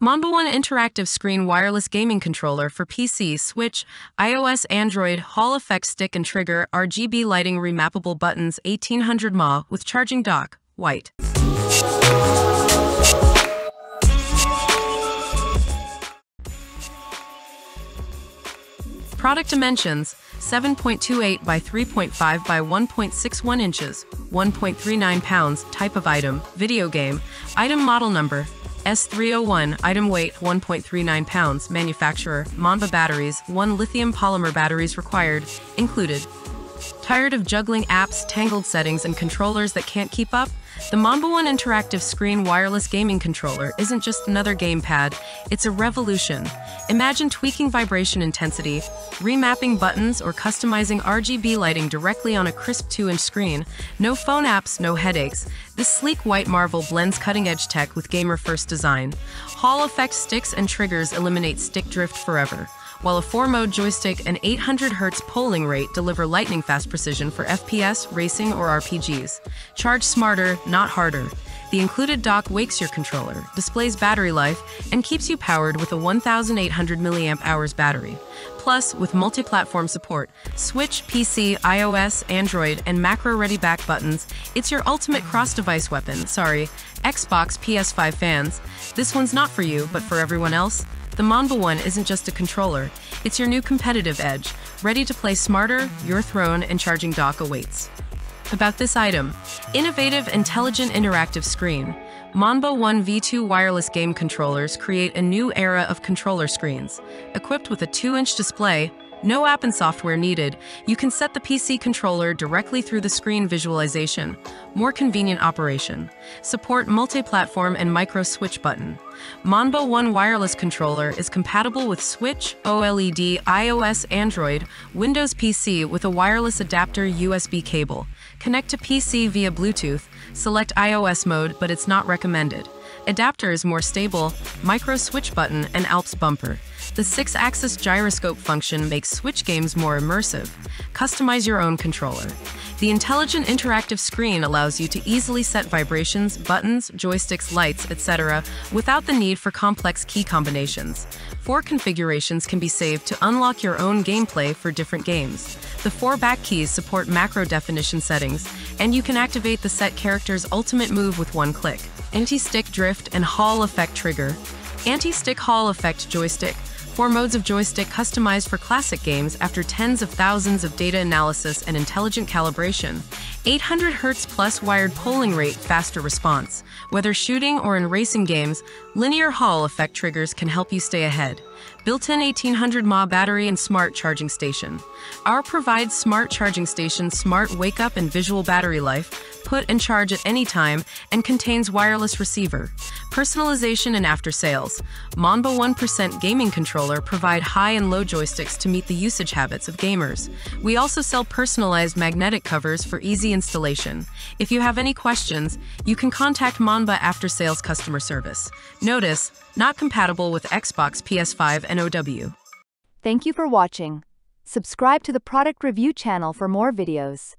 ManbaOne Interactive Screen Wireless Gaming Controller for PC, Switch, iOS, Android, Hall effect stick and trigger, RGB lighting, remappable buttons, 1800 mAh with charging dock, white. Product dimensions: 7.28 by 3.5 by 1.61 inches, 1.39 pounds. Type of item: video game. Item model number: S301. Item weight: 1.39 pounds. Manufacturer: Manba batteries. 1 lithium polymer batteries required. Included. Tired of juggling apps, tangled settings, and controllers that can't keep up? The ManbaOne Interactive Screen Wireless Gaming Controller isn't just another gamepad, it's a revolution. Imagine tweaking vibration intensity, remapping buttons, or customizing RGB lighting directly on a crisp 2-inch screen. No phone apps, no headaches. This sleek white marvel blends cutting-edge tech with gamer-first design. Hall effect sticks and triggers eliminate stick drift forever, while a 4-mode joystick and 800 Hz polling rate deliver lightning-fast precision for FPS, racing, or RPGs. Charge smarter, not harder. The included dock wakes your controller, displays battery life, and keeps you powered with a 1,800 mAh battery. Plus, with multi-platform support, Switch, PC, iOS, Android, and macro-ready back buttons, it's your ultimate cross-device weapon. Sorry, Xbox, PS5 fans. This one's not for you, but for everyone else. The ManbaOne isn't just a controller, it's your new competitive edge. Ready to play smarter, your throne and charging dock awaits. About this item: innovative, intelligent, interactive screen. ManbaOne V2 wireless game controllers create a new era of controller screens. Equipped with a 2-inch display, no app and software needed, you can set the PC controller directly through the screen visualization. More convenient operation. Support multi-platform and micro switch button. ManbaOne Wireless Controller is compatible with Switch, OLED, iOS, Android, Windows PC with a wireless adapter USB cable. Connect to PC via Bluetooth. Select iOS mode, but it's not recommended. Adapter is more stable, micro switch button, and Alps bumper. The 6-axis gyroscope function makes Switch games more immersive. Customize your own controller. The intelligent interactive screen allows you to easily set vibrations, buttons, joysticks, lights, etc. without the need for complex key combinations. 4 configurations can be saved to unlock your own gameplay for different games. The 4 back keys support macro definition settings, and you can activate the set character's ultimate move with 1 click. Anti-stick drift and Hall effect trigger. Anti-stick Hall effect joystick. 4 modes of joystick customized for classic games after tens of thousands of data analysis and intelligent calibration. 800 Hz plus wired polling rate, faster response. Whether shooting or in racing games, linear Hall effect triggers can help you stay ahead. Built-in 1800 mAh battery and smart charging station. Our provides smart charging station, smart wake-up and visual battery life, put and charge at any time, and contains wireless receiver. Personalization and after-sales. ManbaOne % gaming controller provide high and low joysticks to meet the usage habits of gamers. We also sell personalized magnetic covers for easy installation. If you have any questions, you can contact Manba after-sales customer service. Notice: not compatible with Xbox, PS5, and OW. Thank you for watching. Subscribe to the product review channel for more videos.